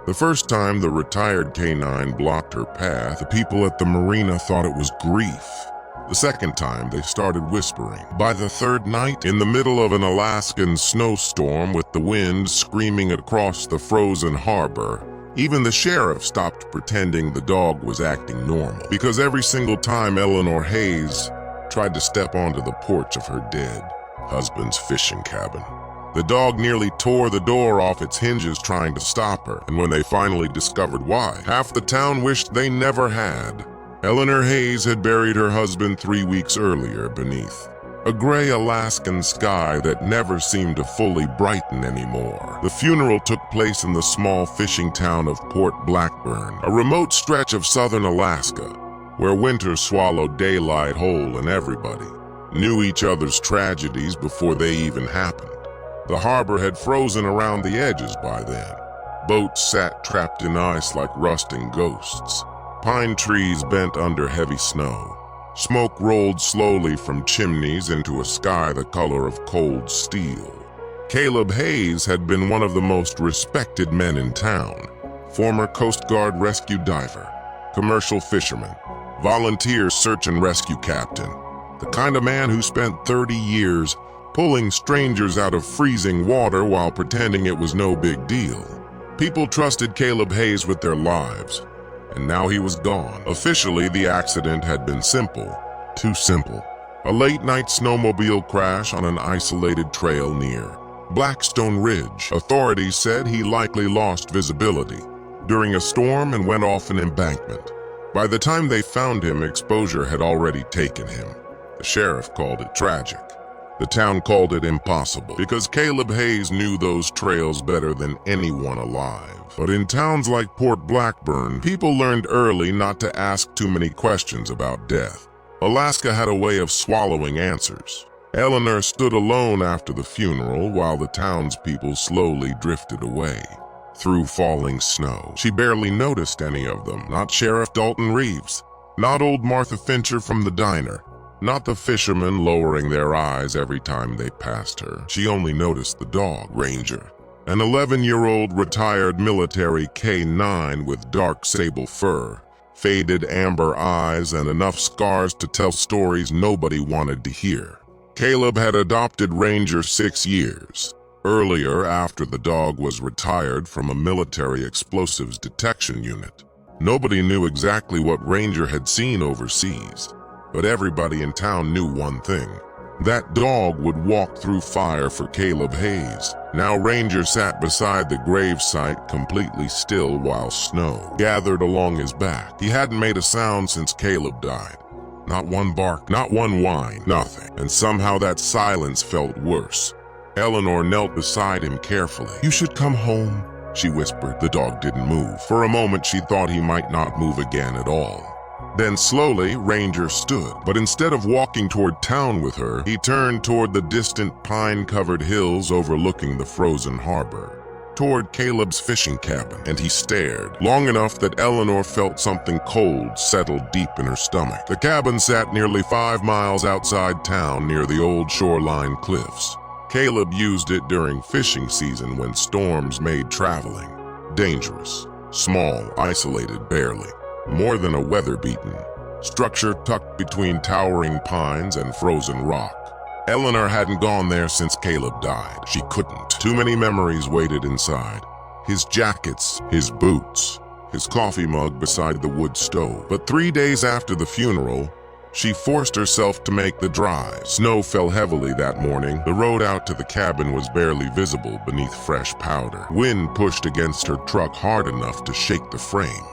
The first time the retired canine blocked her path, the people at the marina thought it was grief. The second time, they started whispering. By the third night, in the middle of an Alaskan snowstorm with the wind screaming across the frozen harbor, even the sheriff stopped pretending the dog was acting normal. Because every single time Eleanor Hayes tried to step onto the porch of her dead husband's fishing cabin, the dog nearly tore the door off its hinges trying to stop her. And when they finally discovered why, half the town wished they never had. Eleanor Hayes had buried her husband 3 weeks earlier beneath a gray Alaskan sky that never seemed to fully brighten anymore. The funeral took place in the small fishing town of Port Blackburn, a remote stretch of southern Alaska, where winter swallowed daylight whole and everybody knew each other's tragedies before they even happened. The harbor had frozen around the edges by then. Boats sat trapped in ice like rusting ghosts. Pine trees bent under heavy snow. Smoke rolled slowly from chimneys into a sky the color of cold steel. Caleb Hayes had been one of the most respected men in town. Former Coast Guard rescue diver, commercial fisherman, volunteer search and rescue captain. The kind of man who spent 30 years pulling strangers out of freezing water while pretending it was no big deal. People trusted Caleb Hayes with their lives. And now he was gone. Officially, the accident had been simple. Too simple. A late-night snowmobile crash on an isolated trail near Blackstone Ridge. Authorities said he likely lost visibility during a storm and went off an embankment. By the time they found him, exposure had already taken him. The sheriff called it tragic. The town called it impossible, because Caleb Hayes knew those trails better than anyone alive. But in towns like Port Blackburn, people learned early not to ask too many questions about death. Alaska had a way of swallowing answers. Eleanor stood alone after the funeral while the townspeople slowly drifted away through falling snow. She barely noticed any of them. Not Sheriff Dalton Reeves, not old Martha Fincher from the diner, not the fishermen lowering their eyes every time they passed her. She only noticed the dog, Ranger, an 11-year-old retired military K9 with dark sable fur, faded amber eyes, and enough scars to tell stories nobody wanted to hear. Caleb had adopted Ranger 6 years earlier after the dog was retired from a military explosives detection unit. Nobody knew exactly what Ranger had seen overseas. But everybody in town knew one thing. That dog would walk through fire for Caleb Hayes. Now Ranger sat beside the gravesite completely still while snow gathered along his back. He hadn't made a sound since Caleb died. Not one bark, not one whine, nothing. And somehow that silence felt worse. Eleanor knelt beside him carefully. "You should come home," she whispered. The dog didn't move. For a moment she thought he might not move again at all. Then slowly, Ranger stood, but instead of walking toward town with her, he turned toward the distant pine-covered hills overlooking the frozen harbor, toward Caleb's fishing cabin, and he stared, long enough that Eleanor felt something cold settle deep in her stomach. The cabin sat nearly 5 miles outside town near the old shoreline cliffs. Caleb used it during fishing season when storms made traveling dangerous. Small, isolated, barely more than a weather-beaten structure tucked between towering pines and frozen rock. Eleanor hadn't gone there since Caleb died. She couldn't. Too many memories waited inside. His jackets, his boots, his coffee mug beside the wood stove. But 3 days after the funeral, she forced herself to make the drive. Snow fell heavily that morning. The road out to the cabin was barely visible beneath fresh powder. Wind pushed against her truck hard enough to shake the frame.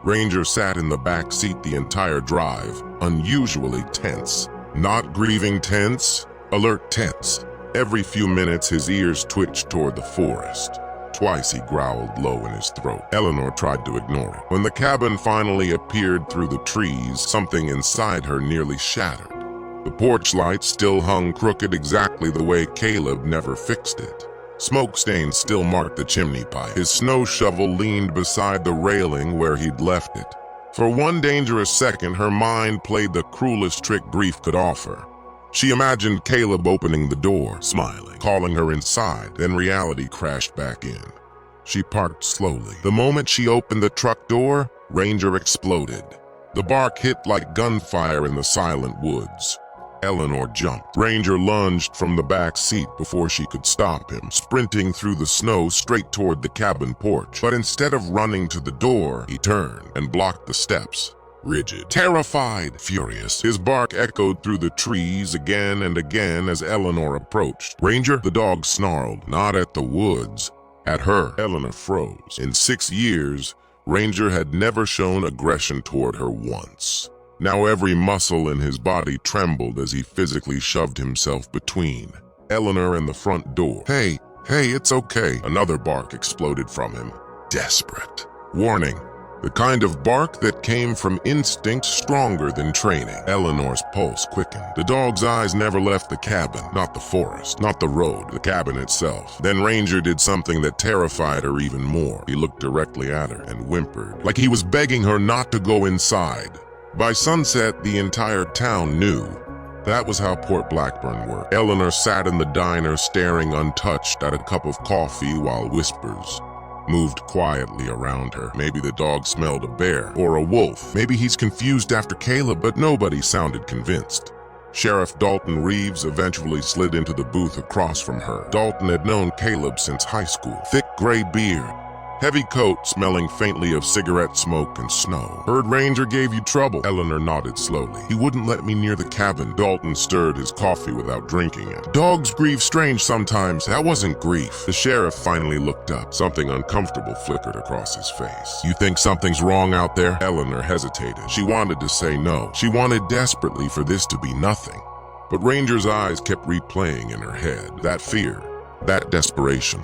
Ranger sat in the back seat the entire drive, unusually tense. Not grieving tense, alert tense. Every few minutes his ears twitched toward the forest. Twice he growled low in his throat. Eleanor tried to ignore it. When the cabin finally appeared through the trees, something inside her nearly shattered. The porch light still hung crooked exactly the way Caleb never fixed it. Smoke stains still marked the chimney pipe. His snow shovel leaned beside the railing where he'd left it. For one dangerous second, her mind played the cruelest trick grief could offer. She imagined Caleb opening the door, smiling, calling her inside, then reality crashed back in. She parked slowly. The moment she opened the truck door, Ranger exploded. The bark hit like gunfire in the silent woods. Eleanor jumped. Ranger lunged from the back seat before she could stop him, sprinting through the snow straight toward the cabin porch. But instead of running to the door, he turned and blocked the steps. Rigid, terrified, furious, his bark echoed through the trees again and again as Eleanor approached. Ranger, the dog snarled, not at the woods, at her. Eleanor froze. In 6 years, Ranger had never shown aggression toward her once. Now every muscle in his body trembled as he physically shoved himself between Eleanor and the front door. Hey, it's okay. Another bark exploded from him. Desperate. Warning. The kind of bark that came from instinct stronger than training. Eleanor's pulse quickened. The dog's eyes never left the cabin, not the forest, not the road, the cabin itself. Then Ranger did something that terrified her even more. He looked directly at her and whimpered, like he was begging her not to go inside. By sunset, the entire town knew. That was how Port Blackburn worked. Eleanor sat in the diner staring untouched at a cup of coffee while whispers moved quietly around her. Maybe the dog smelled a bear or a wolf. Maybe he's confused after Caleb, but nobody sounded convinced. Sheriff Dalton Reeves eventually slid into the booth across from her. Dalton had known Caleb since high school. Thick gray beard, heavy coat smelling faintly of cigarette smoke and snow. Heard Ranger gave you trouble. Eleanor nodded slowly. He wouldn't let me near the cabin. Dalton stirred his coffee without drinking it. Dogs grieve strange sometimes. That wasn't grief. The sheriff finally looked up. Something uncomfortable flickered across his face. You think something's wrong out there? Eleanor hesitated. She wanted to say no. She wanted desperately for this to be nothing. But Ranger's eyes kept replaying in her head. That fear, that desperation.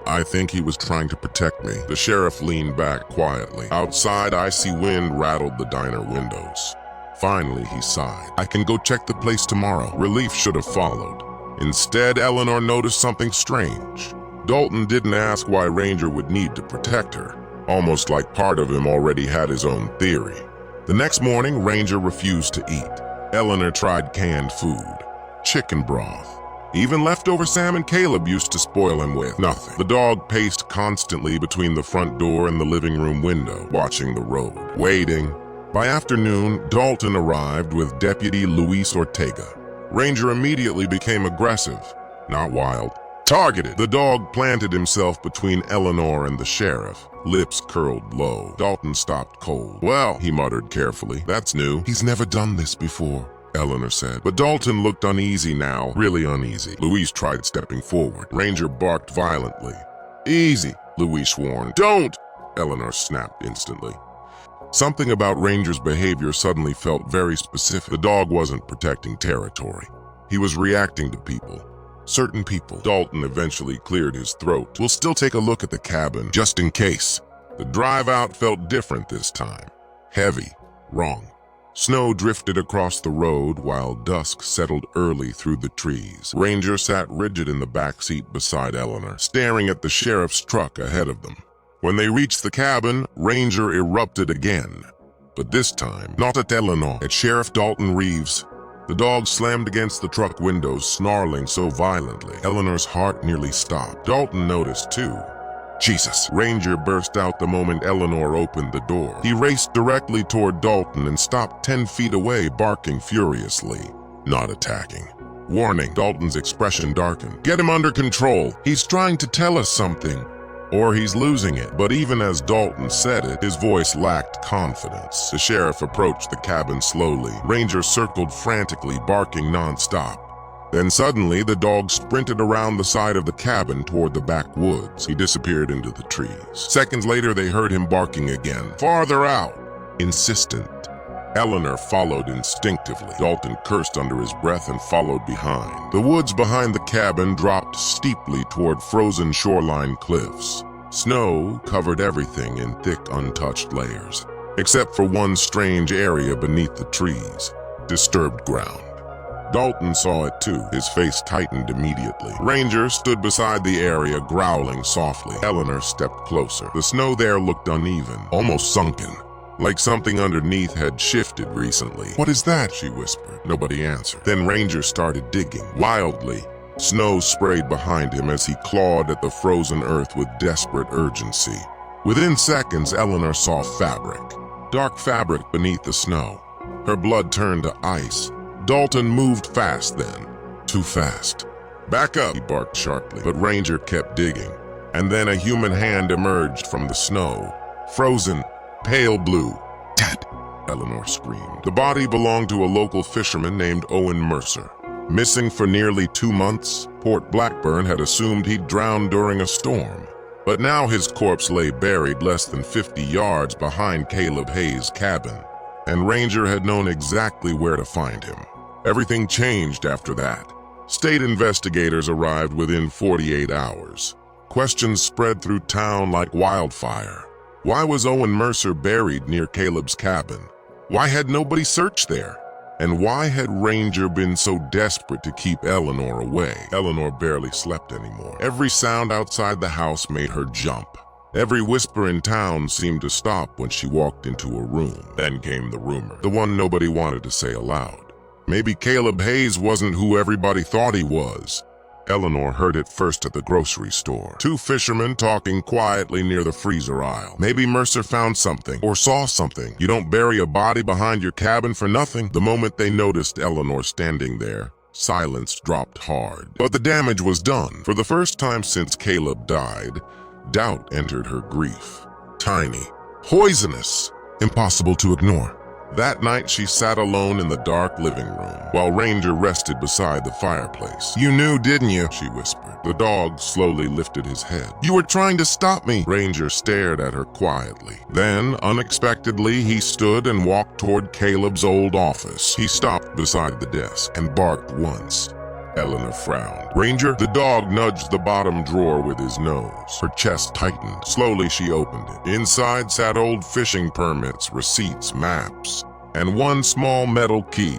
I think he was trying to protect me. The sheriff leaned back quietly. Outside, icy wind rattled the diner windows. Finally, he sighed. I can go check the place tomorrow. Relief should have followed. Instead, Eleanor noticed something strange. Dalton didn't ask why Ranger would need to protect her, almost like part of him already had his own theory. The next morning, Ranger refused to eat. Eleanor tried canned food, chicken broth. Even leftover salmon Caleb used to spoil him with. Nothing. The dog paced constantly between the front door and the living room window, watching the road, waiting. By afternoon, Dalton arrived with Deputy Luis Ortega. Ranger immediately became aggressive, not wild. Targeted. The dog planted himself between Eleanor and the sheriff, lips curled low. Dalton stopped cold. Well, he muttered carefully, that's new. He's never done this before, Eleanor said. But Dalton looked uneasy now, really uneasy. Luis tried stepping forward. Ranger barked violently. Easy, Luis warned. Don't! Eleanor snapped instantly. Something about Ranger's behavior suddenly felt very specific. The dog wasn't protecting territory. He was reacting to people. Certain people. Dalton eventually cleared his throat. We'll still take a look at the cabin, just in case. The drive out felt different this time. Heavy. Wrong. Snow drifted across the road while dusk settled early through the trees. Ranger sat rigid in the back seat beside Eleanor, staring at the sheriff's truck ahead of them. When they reached the cabin, Ranger erupted again. But this time, not at Eleanor, at Sheriff Dalton Reeves. The dog slammed against the truck windows, snarling so violently, Eleanor's heart nearly stopped. Dalton noticed too. Jesus! Ranger burst out the moment Eleanor opened the door. He raced directly toward Dalton and stopped 10 feet away, barking furiously, not attacking. Warning, Dalton's expression darkened. Get him under control. He's trying to tell us something. Or he's losing it. But even as Dalton said it, his voice lacked confidence. The sheriff approached the cabin slowly. Ranger circled frantically, barking nonstop. Then suddenly, the dog sprinted around the side of the cabin toward the backwoods. He disappeared into the trees. Seconds later, they heard him barking again. Farther out! Insistent. Eleanor followed instinctively. Dalton cursed under his breath and followed behind. The woods behind the cabin dropped steeply toward frozen shoreline cliffs. Snow covered everything in thick, untouched layers, except for one strange area beneath the trees. Disturbed ground. Dalton saw it too. His face tightened immediately. Ranger stood beside the area, growling softly. Eleanor stepped closer. The snow there looked uneven, almost sunken, like something underneath had shifted recently. What is that? She whispered. Nobody answered. Then Ranger started digging, wildly, Snow sprayed behind him as he clawed at the frozen earth with desperate urgency. Within seconds, Eleanor saw fabric. Dark fabric beneath the snow. Her blood turned to ice. Dalton moved fast then. Too fast. "Back up," he barked sharply, but Ranger kept digging. And then a human hand emerged from the snow. Frozen, pale blue. "Dad!" Eleanor screamed. The body belonged to a local fisherman named Owen Mercer. Missing for nearly 2 months, Port Blackburn had assumed he'd drowned during a storm. But now his corpse lay buried less than 50 yards behind Caleb Hayes' cabin, and Ranger had known exactly where to find him. Everything changed after that. State investigators arrived within 48 hours. Questions spread through town like wildfire. Why was Owen Mercer buried near Caleb's cabin? Why had nobody searched there? And why had Ranger been so desperate to keep Eleanor away? Eleanor barely slept anymore. Every sound outside the house made her jump. Every whisper in town seemed to stop when she walked into a room. Then came the rumor, the one nobody wanted to say aloud. Maybe Caleb Hayes wasn't who everybody thought he was. Eleanor heard it first at the grocery store. 2 fishermen talking quietly near the freezer aisle. Maybe Mercer found something or saw something. You don't bury a body behind your cabin for nothing. The moment they noticed Eleanor standing there, silence dropped hard. But the damage was done. For the first time since Caleb died, doubt entered her grief. Tiny, poisonous, impossible to ignore. That night, she sat alone in the dark living room, while Ranger rested beside the fireplace. "You knew, didn't you?" she whispered. The dog slowly lifted his head. "You were trying to stop me." Ranger stared at her quietly. Then, unexpectedly, he stood and walked toward Caleb's old office. He stopped beside the desk and barked once. Eleanor frowned. "Ranger?" The dog nudged the bottom drawer with his nose. Her chest tightened. Slowly, she opened it. Inside sat old fishing permits, receipts, maps, and one small metal key,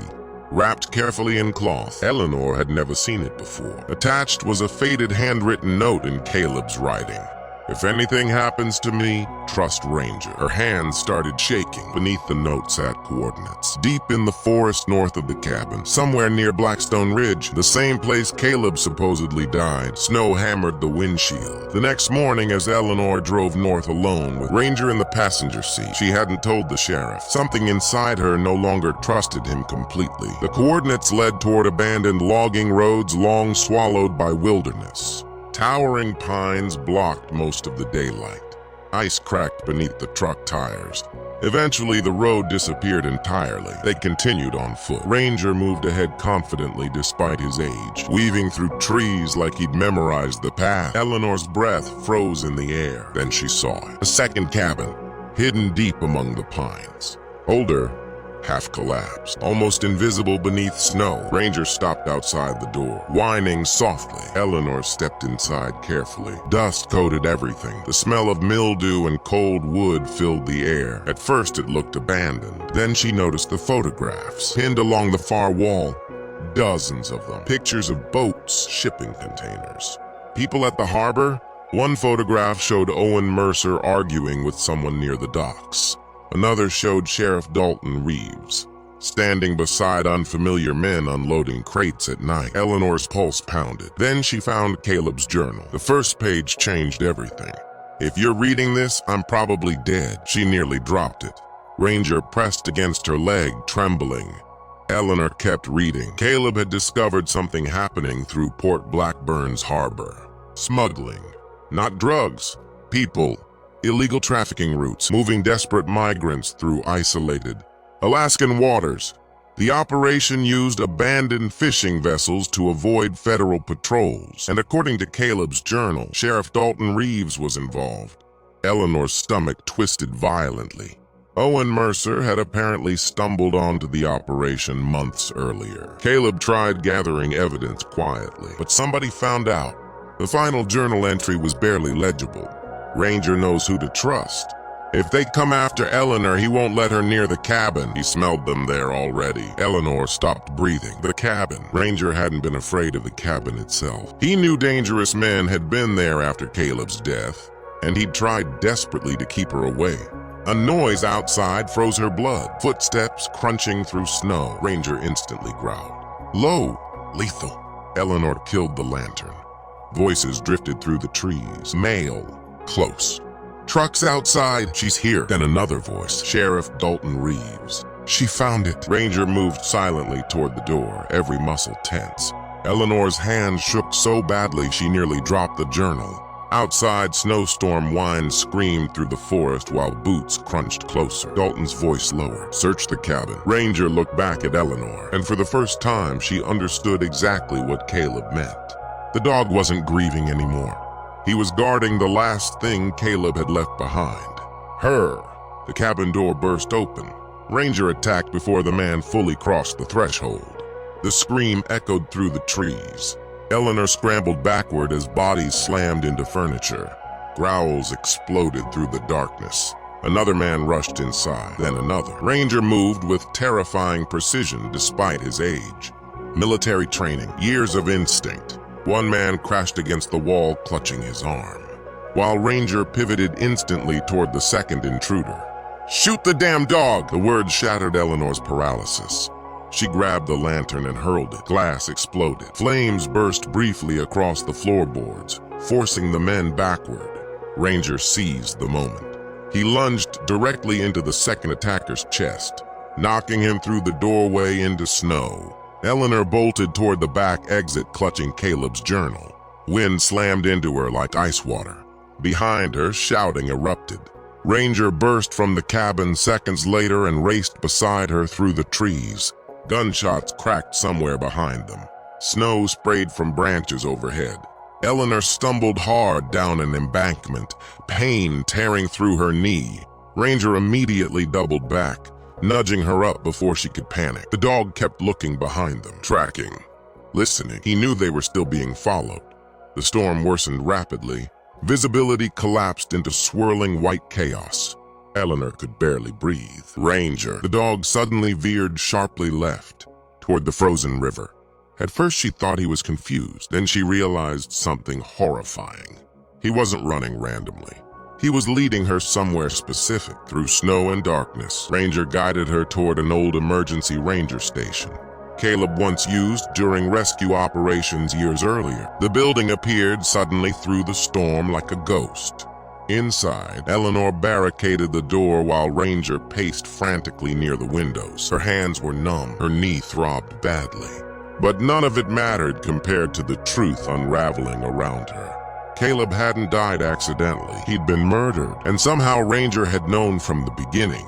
wrapped carefully in cloth. Eleanor had never seen it before. Attached was a faded handwritten note in Caleb's writing. "If anything happens to me, trust Ranger." Her hands started shaking. Beneath the note sat coordinates. Deep in the forest north of the cabin, somewhere near Blackstone Ridge, the same place Caleb supposedly died, snow hammered the windshield. The next morning, as Eleanor drove north alone with Ranger in the passenger seat, she hadn't told the sheriff. Something inside her no longer trusted him completely. The coordinates led toward abandoned logging roads long swallowed by wilderness. Towering pines blocked most of the daylight. Ice cracked beneath the truck tires. Eventually, the road disappeared entirely. They continued on foot. Ranger moved ahead confidently despite his age, weaving through trees like he'd memorized the path. Eleanor's breath froze in the air. Then she saw it. A second cabin, hidden deep among the pines. Older, half collapsed, almost invisible beneath snow. Ranger stopped outside the door, whining softly. Eleanor stepped inside carefully. Dust coated everything. The smell of mildew and cold wood filled the air. At first it looked abandoned. Then she noticed the photographs, pinned along the far wall. Dozens of them. Pictures of boats, shipping containers. People at the harbor. One photograph showed Owen Mercer arguing with someone near the docks. Another showed Sheriff Dalton Reeves, standing beside unfamiliar men unloading crates at night. Eleanor's pulse pounded. Then she found Caleb's journal. The first page changed everything. "If you're reading this, I'm probably dead." She nearly dropped it. Ranger pressed against her leg, trembling. Eleanor kept reading. Caleb had discovered something happening through Port Blackburn's harbor. Smuggling. Not drugs. People. Illegal trafficking routes, moving desperate migrants through isolated Alaskan waters. The operation used abandoned fishing vessels to avoid federal patrols, and according to Caleb's journal, Sheriff Dalton Reeves was involved. Eleanor's stomach twisted violently. Owen Mercer had apparently stumbled onto the operation months earlier. Caleb tried gathering evidence quietly, but somebody found out. The final journal entry was barely legible. Ranger knows who to trust. If they come after Eleanor, he won't let her near the cabin. He smelled them there already. Eleanor stopped breathing. The cabin. Ranger hadn't been afraid of the cabin itself. He knew dangerous men had been there after Caleb's death, and he'd tried desperately to keep her away. A noise outside froze her blood. Footsteps crunching through snow. Ranger instantly growled. "Low, lethal." Eleanor killed the lantern. Voices drifted through the trees. Male. Close. Trucks outside. She's here. Then another voice. Sheriff Dalton Reeves. She found it. Ranger moved silently toward the door, every muscle tense. Eleanor's hand shook so badly she nearly dropped the journal. Outside, snowstorm winds screamed through the forest while boots crunched closer. Dalton's voice lowered. Search the cabin. Ranger looked back at Eleanor, and for the first time she understood exactly what Caleb meant. The dog wasn't grieving anymore. He was guarding the last thing Caleb had left behind. Her. The cabin door burst open. Ranger attacked before the man fully crossed the threshold. The scream echoed through the trees. Eleanor scrambled backward as bodies slammed into furniture. Growls exploded through the darkness. Another man rushed inside, then another. Ranger moved with terrifying precision despite his age. Military training, years of instinct. One man crashed against the wall, clutching his arm, while Ranger pivoted instantly toward the second intruder. "Shoot the damn dog!" The words shattered Eleanor's paralysis. She grabbed the lantern and hurled it. Glass exploded. Flames burst briefly across the floorboards, forcing the men backward. Ranger seized the moment. He lunged directly into the second attacker's chest, knocking him through the doorway into snow. Eleanor bolted toward the back exit, clutching Caleb's journal. Wind slammed into her like ice water. Behind her, shouting erupted. Ranger burst from the cabin seconds later and raced beside her through the trees. Gunshots cracked somewhere behind them. Snow sprayed from branches overhead. Eleanor stumbled hard down an embankment, pain tearing through her knee. Ranger immediately doubled back, nudging her up before she could panic. The dog kept looking behind them, tracking, listening. He knew they were still being followed. The storm worsened rapidly. Visibility collapsed into swirling white chaos. Eleanor could barely breathe. Ranger. The dog suddenly veered sharply left, toward the frozen river. At first she thought he was confused. Then she realized something horrifying. He wasn't running randomly. He was leading her somewhere specific, through snow and darkness. Ranger guided her toward an old emergency ranger station Caleb once used during rescue operations years earlier. The building appeared suddenly through the storm like a ghost. Inside, Eleanor barricaded the door while Ranger paced frantically near the windows. Her hands were numb, her knee throbbed badly. But none of it mattered compared to the truth unraveling around her. Caleb hadn't died accidentally. He'd been murdered, and somehow Ranger had known from the beginning.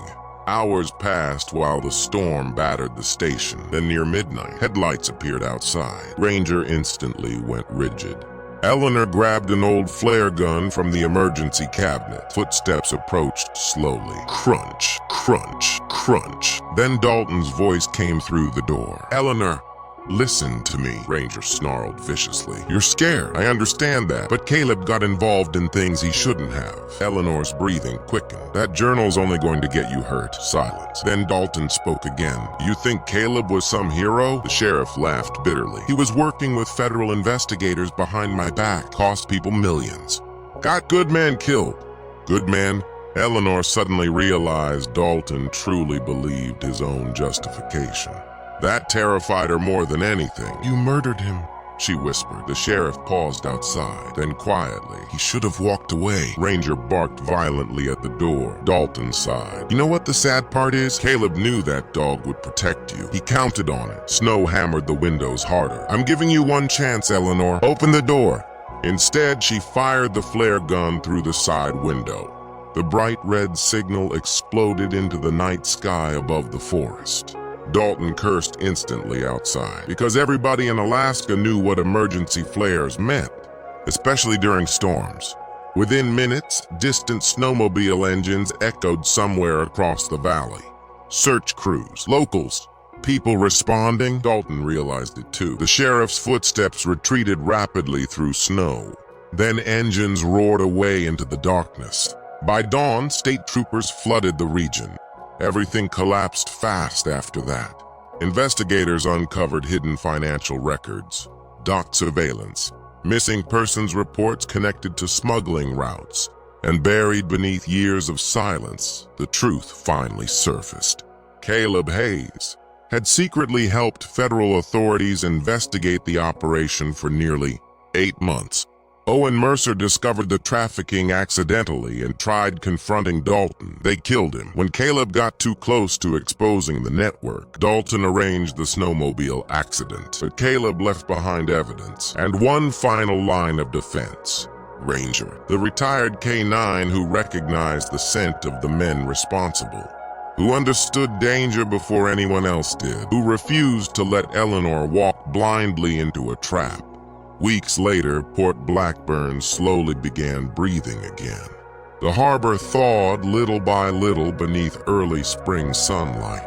Hours passed while the storm battered the station. Then near midnight, headlights appeared outside. Ranger instantly went rigid. Eleanor grabbed an old flare gun from the emergency cabinet. Footsteps approached slowly. Crunch, crunch, crunch. Then Dalton's voice came through the door. "Eleanor, listen to me," Ranger snarled viciously. "You're scared, I understand that, but Caleb got involved in things he shouldn't have." Eleanor's breathing quickened. "That journal's only going to get you hurt." Silence. Then Dalton spoke again. "You think Caleb was some hero?" The sheriff laughed bitterly. "He was working with federal investigators behind my back, cost people millions. Got good men killed." Good man? Eleanor suddenly realized Dalton truly believed his own justification. That terrified her more than anything. "You murdered him," she whispered. The sheriff paused outside. Then quietly, "He should have walked away." Ranger barked violently at the door. Dalton sighed. "You know what the sad part is? Caleb knew that dog would protect you. He counted on it." Snow hammered the windows harder. "I'm giving you one chance, Eleanor. Open the door." Instead, she fired the flare gun through the side window. The bright red signal exploded into the night sky above the forest. Dalton cursed instantly outside, because everybody in Alaska knew what emergency flares meant, especially during storms. Within minutes, distant snowmobile engines echoed somewhere across the valley. Search crews, locals, people responding. Dalton realized it too. The sheriff's footsteps retreated rapidly through snow. Then engines roared away into the darkness. By dawn, state troopers flooded the region. Everything collapsed fast after that. Investigators uncovered hidden financial records, dock surveillance, missing persons reports connected to smuggling routes, and buried beneath years of silence, the truth finally surfaced. Caleb Hayes, had secretly helped federal authorities investigate the operation for nearly 8 months. Owen Mercer discovered the trafficking accidentally and tried confronting Dalton. They killed him. When Caleb got too close to exposing the network, Dalton arranged the snowmobile accident, but Caleb left behind evidence and one final line of defense. Ranger, the retired K-9 who recognized the scent of the men responsible, who understood danger before anyone else did, who refused to let Eleanor walk blindly into a trap. Weeks later, Port Blackburn slowly began breathing again. The harbor thawed little by little beneath early spring sunlight.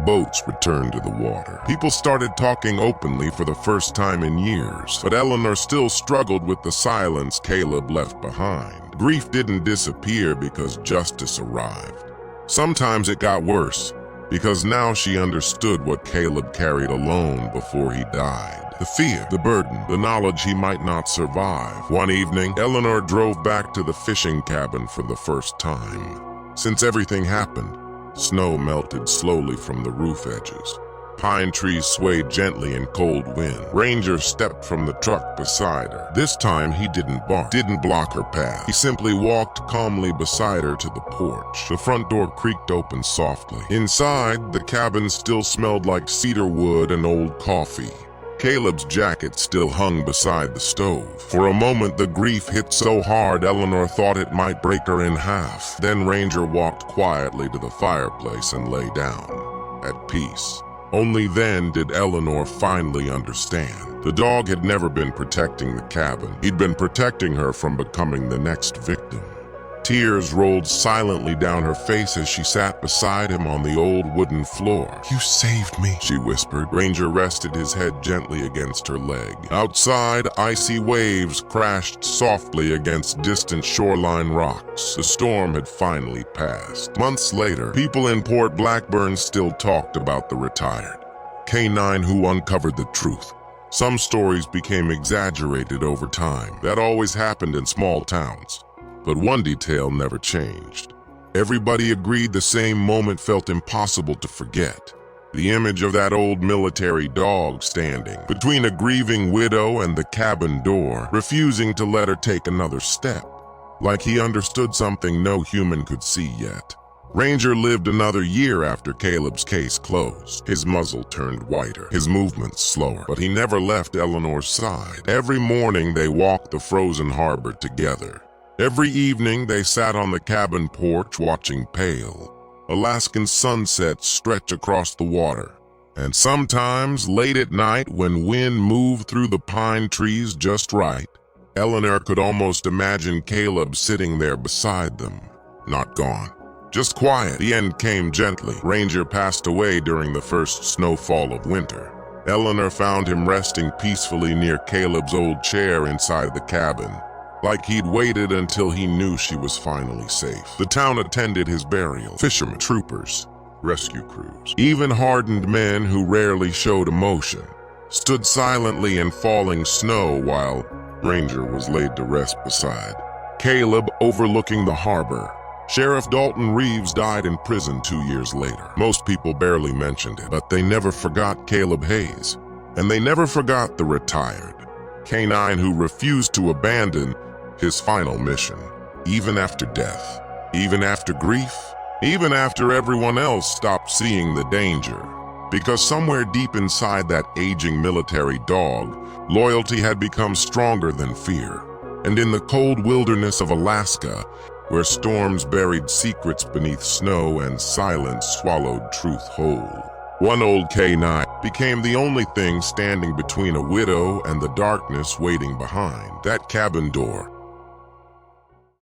Boats returned to the water. People started talking openly for the first time in years, but Eleanor still struggled with the silence Caleb left behind. Grief didn't disappear because justice arrived. Sometimes it got worse, because now she understood what Caleb carried alone before he died. The fear, the burden, the knowledge he might not survive. One evening, Eleanor drove back to the fishing cabin for the first time. Since everything happened, snow melted slowly from the roof edges. Pine trees swayed gently in cold wind. Ranger stepped from the truck beside her. This time he didn't bark, didn't block her path. He simply walked calmly beside her to the porch. The front door creaked open softly. Inside, the cabin still smelled like cedar wood and old coffee. Caleb's jacket still hung beside the stove. For a moment, the grief hit so hard Eleanor thought it might break her in half. Then Ranger walked quietly to the fireplace and lay down, at peace. Only then did Eleanor finally understand. The dog had never been protecting the cabin. He'd been protecting her from becoming the next victim. Tears rolled silently down her face as she sat beside him on the old wooden floor. "You saved me," she whispered. Ranger rested his head gently against her leg. Outside, icy waves crashed softly against distant shoreline rocks. The storm had finally passed. Months later, people in Port Blackburn still talked about the retired K-9 who uncovered the truth. Some stories became exaggerated over time. That always happened in small towns. But one detail never changed. Everybody agreed the same moment felt impossible to forget. The image of that old military dog standing between a grieving widow and the cabin door, refusing to let her take another step, like he understood something no human could see yet. Ranger lived another year after Caleb's case closed. His muzzle turned whiter, his movements slower, but he never left Eleanor's side. Every morning they walked the frozen harbor together. Every evening they sat on the cabin porch watching pale Alaskan sunsets stretch across the water. And sometimes, late at night, when wind moved through the pine trees just right, Eleanor could almost imagine Caleb sitting there beside them. Not gone, just quiet. The end came gently. Ranger passed away during the first snowfall of winter. Eleanor found him resting peacefully near Caleb's old chair inside the cabin, like he'd waited until he knew she was finally safe. The town attended his burial. Fishermen, troopers, rescue crews, even hardened men who rarely showed emotion, stood silently in falling snow while Ranger was laid to rest beside Caleb overlooking the harbor. Sheriff Dalton Reeves died in prison 2 years later. Most people barely mentioned it, but they never forgot Caleb Hayes, and they never forgot the retired K-9 who refused to abandon his final mission, even after death, even after grief, even after everyone else stopped seeing the danger. Because somewhere deep inside that aging military dog, loyalty had become stronger than fear. And in the cold wilderness of Alaska, where storms buried secrets beneath snow and silence swallowed truth whole, one old K-9 became the only thing standing between a widow and the darkness waiting behind. That cabin door,